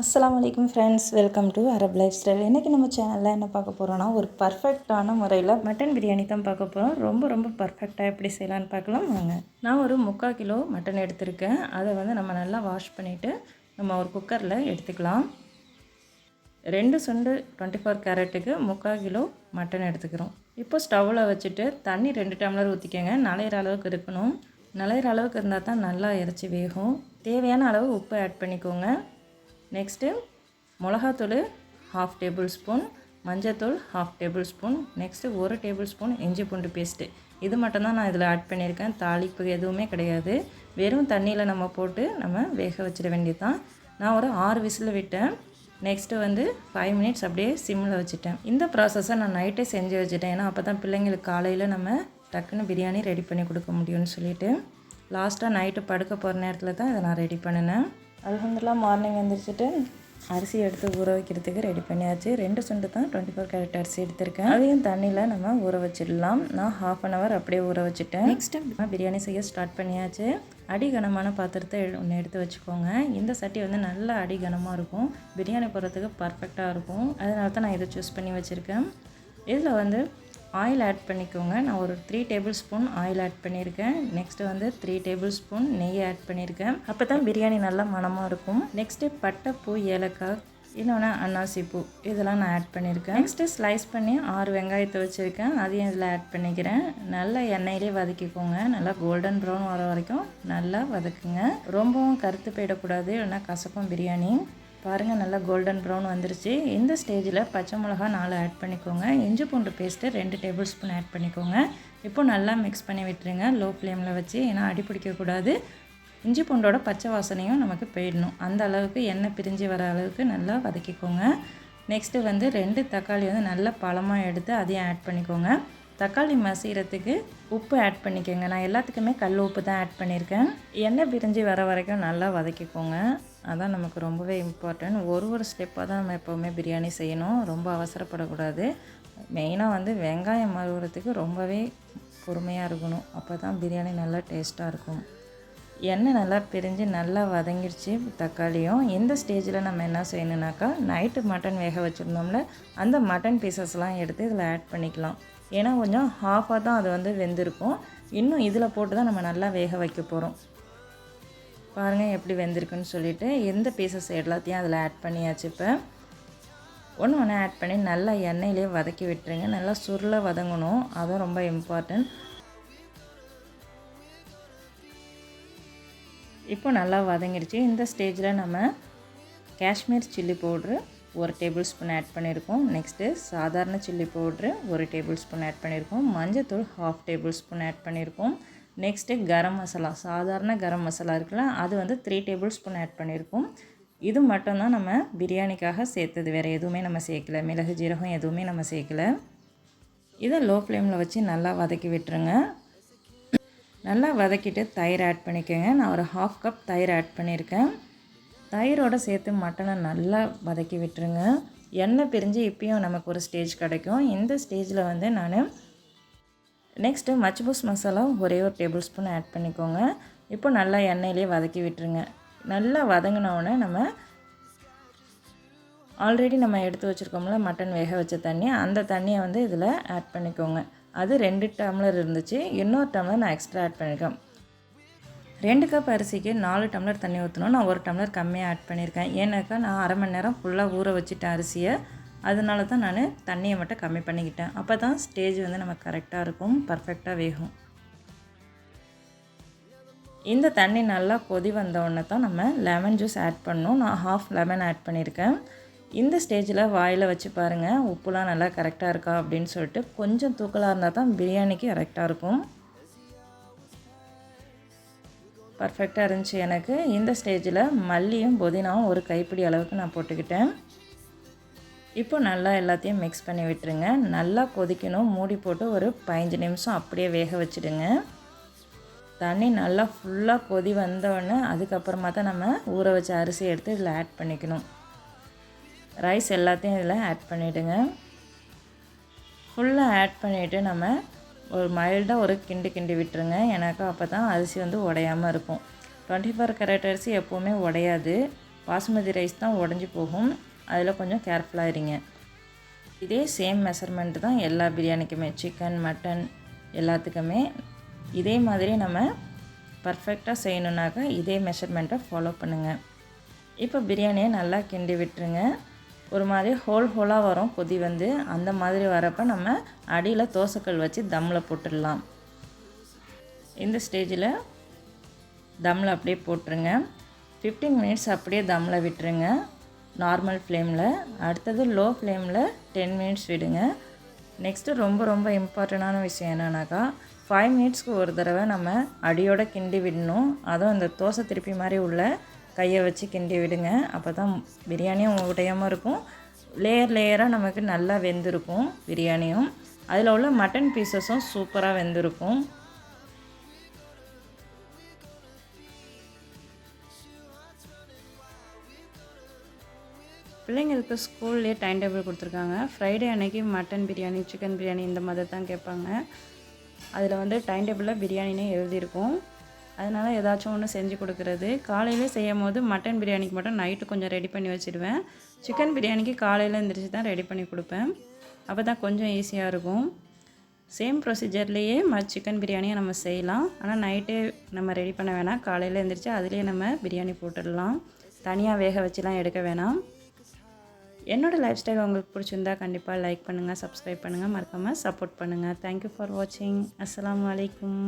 அஸ்ஸலாமு அலைக்கும் friends, welcome to Arab life style. இன்றைக்கி நம்ம சேனலில் என்ன பார்க்க போகிறோன்னா, ஒரு பர்ஃபெக்டான முறையில் மட்டன் பிரியாணி தான் பார்க்க போகிறோம். ரொம்ப பர்ஃபெக்டாக எப்படி செய்யலான்னு பார்க்கலாம் வாங்க. நான் ஒரு 3/4 கிலோ மட்டன் எடுத்திருக்கேன். அதை நம்ம நல்லா வாஷ் பண்ணிவிட்டு நம்ம ஒரு குக்கரில் எடுத்துக்கலாம். 2 சுண்டு 24 கேரட்டுக்கு 3/4 கிலோ மட்டன் எடுத்துக்கிறோம். இப்போ ஸ்டவ்வில் வச்சுட்டு தண்ணி 2 டம்ளர் ஊற்றிக்கங்க. நனையிற அளவுக்கு இருக்கணும். நனையிற அளவுக்கு இருந்தால் தான் நல்லா இறைச்சி வேகும். தேவையான அளவு உப்பு ஆட் பண்ணிக்கோங்க. நெக்ஸ்ட்டு மிளகாத்தூள் 1/2 டேபிள் ஸ்பூன், மஞ்சத்தூள் 1/2 table spoon, next 1 table spoon இஞ்சி பூண்டு பேஸ்ட்டு. இது மட்டும்தான் நான் இதில் ஆட் பண்ணியிருக்கேன். தாளிப்பு எதுவுமே கிடையாது. வெறும் தண்ணியில் நம்ம போட்டு நம்ம வேக வச்சிட வேண்டியது தான். நான் ஒரு 6 விசில் விட்டேன். நெக்ஸ்ட்டு 5 மினிட்ஸ் அப்படியே சிம்மில் வச்சுட்டேன். இந்த ப்ராசஸை நான் நைட்டே செஞ்சு வச்சுட்டேன். ஏன்னா அப்போ தான் பிள்ளைங்களுக்கு காலையில் நம்ம டக்குன்னு பிரியாணி ரெடி பண்ணி கொடுக்க முடியும்னு சொல்லிவிட்டு லாஸ்ட்டாக நைட்டு படுக்க போகிற நேரத்தில் தான் இதை நான் ரெடி பண்ணினேன். அல்ஹம்துலில்லாஹ் மார்னிங் எழுந்திரிச்சிட்டு அரிசி எடுத்து ஊற வைக்கிறதுக்கு ரெடி பண்ணியாச்சு. 2 சுண்டு தான் 24 கேரட் அரிசி எடுத்திருக்கேன். அதையும் தண்ணியில் நம்ம ஊற வச்சிடலாம். நான் 1/2 அன் ஹவர் அப்படியே ஊற வச்சுட்டேன். நெக்ஸ்ட்டு பிரியாணி செய்ய ஸ்டார்ட் பண்ணியாச்சு. அடிகனமான பாத்திரத்தை ஒன்று எடுத்து வச்சுக்கோங்க. இந்த சட்டி நல்லா அடிகனமாக இருக்கும். பிரியாணி போடுறதுக்கு பர்ஃபெக்டாக இருக்கும். அதனால தான் நான் இதை சூஸ் பண்ணி வச்சுருக்கேன். இதில் ஆயில் ஆட் பண்ணிக்கோங்க. நான் ஒரு 3 டேபிள் ஸ்பூன் ஆயில் ஆட் பண்ணியிருக்கேன். நெக்ஸ்ட்டு 3 டேபிள் ஸ்பூன் நெய் ஆட் பண்ணியிருக்கேன். அப்போ தான் பிரியாணி நல்லா மணமாக இருக்கும். நெக்ஸ்ட்டு பட்டை, பூ, ஏலக்காய், இன்னொன்று அன்னாசி பூ, இதெல்லாம் நான் ஆட் பண்ணியிருக்கேன். நெக்ஸ்ட்டு ஸ்லைஸ் பண்ணி 6 வெங்காயத்தை வச்சுருக்கேன். அதையும் இதில் ஆட் பண்ணிக்கிறேன். நல்லா எண்ணெயிலே வதக்கிக்கோங்க. நல்லா கோல்டன் ப்ரௌன் வர வரைக்கும் நல்லா வதக்குங்க. ரொம்பவும் கருத்து போயிடக்கூடாது, இல்லைன்னா கசக்கும் பிரியாணி. பாருங்கள், நல்லா கோல்டன் ப்ரௌன் வந்துருச்சு. இந்த ஸ்டேஜில் பச்சை மிளகா 4 ஆட் பண்ணிக்கோங்க. இஞ்சி பூண்டு பேஸ்ட்டு 2 டேபிள் ஸ்பூன் ஆட் பண்ணிக்கோங்க. இப்போ நல்லா மிக்ஸ் பண்ணி விட்டுருங்க லோ ஃப்ளேமில் வச்சு. ஏன்னா அடி பிடிக்கக்கூடாது. இஞ்சி பூண்டோட பச்சை வாசனையும் நமக்கு போயிடணும். அந்த அளவுக்கு எண்ணெய் பிரிஞ்சு வர அளவுக்கு நல்லா வதக்கிக்கோங்க. நெக்ஸ்ட்டு 2 தக்காளி நல்லா பழமாக எடுத்து அதையும் ஆட் பண்ணிக்கோங்க. தக்காளி மசிகிறதுக்கு உப்பு ஆட் பண்ணிக்கோங்க. நான் எல்லாத்துக்குமே கல் உப்பு தான் ஆட் பண்ணியிருக்கேன். எண்ணெய் பிரிஞ்சு வர வரைக்கும் நல்லா வதக்கிக்கோங்க. அதான் நமக்கு ரொம்பவே இம்பார்ட்டன்ட். ஒரு ஸ்டெப்பாக தான் நம்ம எப்போவுமே பிரியாணி செய்யணும். ரொம்ப அவசரப்படக்கூடாது. மெயினாக வெங்காயம் மறுவறதுக்கு ரொம்பவே பொறுமையாக இருக்கணும். அப்போ தான் பிரியாணி நல்லா டேஸ்ட்டாக இருக்கும். எண்ணெய் நல்லா பிரிஞ்சு நல்லா வதங்கிடுச்சு தக்காளியும். இந்த ஸ்டேஜில் நம்ம என்ன செய்யணுன்னாக்கா, நைட்டு மட்டன் வேக வச்சுருந்தோம்ல, அந்த மட்டன் பீசஸ்லாம் எடுத்து இதில் ஆட் பண்ணிக்கலாம். ஏன்னா கொஞ்சம் ஹாஃபாக தான் அது வெந்திருக்கும். இன்னும் இதில் போட்டு தான் நம்ம நல்லா வேக வைக்க போகிறோம். பாருங்கள் எப்படி வெந்திருக்குன்னு சொல்லிவிட்டு எந்த பீசஸ் எல்லாத்தையும் அதில் ஆட் பண்ணியாச்சு. இப்போ ஒன்று ஆட் பண்ணி நல்லா எண்ணெயிலே வதக்கி விட்டுருங்க. நல்லா சுருள வதங்கணும். அதுவும் ரொம்ப இம்பார்ட்டன்ட். இப்போ நல்லா வதங்கிடுச்சு. இந்த ஸ்டேஜில் நம்ம Kashmir chilli powder 1 table spoon add பண்ணியிருக்கோம். நெக்ஸ்ட்டு சாதாரண chilli powder 1 table spoon add பண்ணியிருக்கோம். மஞ்சத்தூள் 1/2 டேபிள் ஸ்பூன் ஆட் பண்ணியிருக்கோம். நெக்ஸ்ட்டு கரம் மசாலா, சாதாரண கரம் மசாலா இருக்குல்ல, அது 3 டேபிள் ஸ்பூன் ஆட் பண்ணியிருக்கோம். இது மட்டும்தான் நம்ம பிரியாணிக்காக சேர்த்தது. வேறு எதுவுமே நம்ம சேர்க்கலை. மிளகு, ஜீரகம் எதுவுமே நம்ம சேர்க்கலை. இதை லோ ஃப்ளேமில் வச்சு நல்லா வதக்கி விட்டுருங்க. நல்லா வதக்கிட்டு தயிர் ஆட் பண்ணிக்கோங்க. நான் ஒரு 1/2 கப் தயிர் ஆட் பண்ணியிருக்கேன். தயிரோடு சேர்த்து மட்டனை நல்லா வதக்கி விட்டுருங்க. எண்ணெய் பிரிஞ்சு இப்பயும் நமக்கு ஒரு ஸ்டேஜ் கிடைக்கும். இந்த ஸ்டேஜில் நான் நெக்ஸ்ட்டு மச்பூஸ் மசாலா ஒரே 1 டேபிள் ஸ்பூன் ஆட் பண்ணிக்கோங்க. இப்போ நல்லா எண்ணெயிலே வதக்கி விட்டுருங்க. நல்லா வதங்கினோடனே நம்ம ஆல்ரெடி நம்ம எடுத்து வச்சுருக்கோம்ல மட்டன் வேக வச்ச தண்ணி, அந்த தண்ணியை இதில் ஆட் பண்ணிக்கோங்க. அது 2 டம்ளர் இருந்துச்சு. இன்னொரு டம்ளர் நான் எக்ஸ்ட்ரா ஆட் பண்ணியிருக்கேன். 2 கப் அரிசிக்கு 4 டம்ளர் தண்ணி ஊற்றணும். நான் 1 டம்ளர் கம்மியாக ஆட் பண்ணியிருக்கேன். ஏன்னாக்கா நான் அரை மணி நேரம் ஃபுல்லாக ஊற வச்சுட்டேன் அரிசியை. அதனால தான் நான் தண்ணியை மட்டும் கம்மி பண்ணிக்கிட்டேன். அப்போ தான் ஸ்டேஜ் நமக்கு கரெக்டாக இருக்கும், பர்ஃபெக்டாக வேகும். இந்த தண்ணி நல்லா கொதி வந்தோடனே தான் நம்ம லெமன் ஜூஸ் ஆட் பண்ணணும். நான் 1/2 லெமன் ஆட் பண்ணியிருக்கேன். இந்த ஸ்டேஜில் வாயில் வச்சு பாருங்கள், உப்புலாம் நல்லா கரெக்டாக இருக்கா அப்படின்னு சொல்லிட்டு. கொஞ்சம் தூக்கலாக இருந்தால் தான் பிரியாணிக்கு கரெக்டாக இருக்கும். பர்ஃபெக்டாக இருந்துச்சு எனக்கு. இந்த ஸ்டேஜில் மல்லியும் புதினாவும் ஒரு கைப்பிடி அளவுக்கு நான் போட்டுக்கிட்டேன். இப்போ நல்லா எல்லாத்தையும் மிக்ஸ் பண்ணி விட்டுருங்க. நல்லா கொதிக்கணும். மூடி போட்டு ஒரு 15 நிமிஷம் அப்படியே வேக வச்சுடுங்க. தண்ணி நல்லா ஃபுல்லாக கொதி வந்தோடனே அதுக்கப்புறமா தான் நம்ம ஊற வச்ச அரிசி எடுத்து இதில் ஆட் பண்ணிக்கணும். ரைஸ் எல்லாத்தையும் இதில் ஆட் பண்ணிவிடுங்க. ஃபுல்லாக ஆட் பண்ணிவிட்டு நம்ம ஒரு மைல்டாக ஒரு கிண்டி விட்டுருங்க. எனக்கு அப்போ தான் அரிசி உடையாமல் இருக்கும். 24 கேரட் அரிசி எப்போவுமே உடையாது. பாசுமதி ரைஸ் தான் உடஞ்சி போகும். அதில் கொஞ்சம் கேர்ஃபுல்லாக இருங்க. இதே சேம் மெஷர்மெண்ட் தான் எல்லா பிரியாணிக்குமே, சிக்கன் மட்டன் எல்லாத்துக்குமே இதே மாதிரி நம்ம பர்ஃபெக்டாக செய்யணுன்னாக்கா இதே மெஷர்மெண்ட்டை ஃபாலோ பண்ணுங்கள். இப்போ பிரியாணியை நல்லா கிண்டி விட்டுருங்க. ஒரு மாதிரி ஹோலாக வரும் கொதி வந்து. அந்த மாதிரி வரப்போ நம்ம அடியில் தோசைக்கல் வச்சு தம்மில் போட்டுடலாம். இந்த ஸ்டேஜில் தம்மில் அப்படியே போட்டுருங்க. 15 மினிட்ஸ் அப்படியே தம்மில் விட்டுருங்க நார்மல் ஃப்ளேமில். அடுத்தது லோ ஃப்ளேமில் 10 மினிட்ஸ் விடுங்க. நெக்ஸ்ட்டு ரொம்ப இம்பார்ட்டண்டான விஷயம் என்னன்னாக்கா 5 மினிட்ஸ்க்கு ஒரு தடவை நம்ம அடியோடு கிண்டி விடணும். அதுவும் இந்த தோசை திருப்பி மாதிரி உள்ள கையை வச்சு கிண்டி விடுங்க. அப்போ தான் பிரியாணியும் உடையாமல் இருக்கும். லேயராக நமக்கு நல்லா வெந்திருக்கும் பிரியாணியும். அதில் உள்ள மட்டன் பீசஸும் சூப்பராக வெந்திருக்கும். பிள்ளைங்களுக்கு ஸ்கூல்லேயே டைம் டேபிள் கொடுத்துருக்காங்க. ஃப்ரைடே அன்னைக்கு மட்டன் பிரியாணி, சிக்கன் பிரியாணி இந்த மாதிரி தான் கேட்பாங்க. அதில் வந்து டைம் டேபிளில் பிரியாணினே எழுதியிருக்கும். அதனால் ஏதாச்சும் ஒன்று செஞ்சு கொடுக்குறது. காலையிலே செய்யும் போது மட்டன் பிரியாணிக்கு மட்டும் நைட்டு கொஞ்சம் ரெடி பண்ணி வச்சுடுவேன். சிக்கன் பிரியாணிக்கு காலையில் எழுந்திரிச்சு தான் ரெடி பண்ணி கொடுப்பேன். அப்போ தான் கொஞ்சம் ஈஸியாக இருக்கும். சேம் ப்ரொசீஜர்லேயே சிக்கன் பிரியாணியை நம்ம செய்யலாம். ஆனால் நைட்டே நம்ம ரெடி பண்ண வேணாம். காலையில் எழுந்திரிச்சு அதுலேயே நம்ம பிரியாணி போட்டுடலாம். தனியாக வேக வச்சுலாம் எடுக்க வேணாம். என்னோடய லைஃப் ஸ்டைல் உங்களுக்கு பிடிச்சிருந்தா கண்டிப்பாக லைக் பண்ணுங்கள், சப்ஸ்கிரைப் பண்ணுங்கள், மறக்காமல் சப்போர்ட் பண்ணுங்கள். தேங்க்யூ ஃபார் வாட்சிங். அஸ்ஸலாமு அலைக்கும்.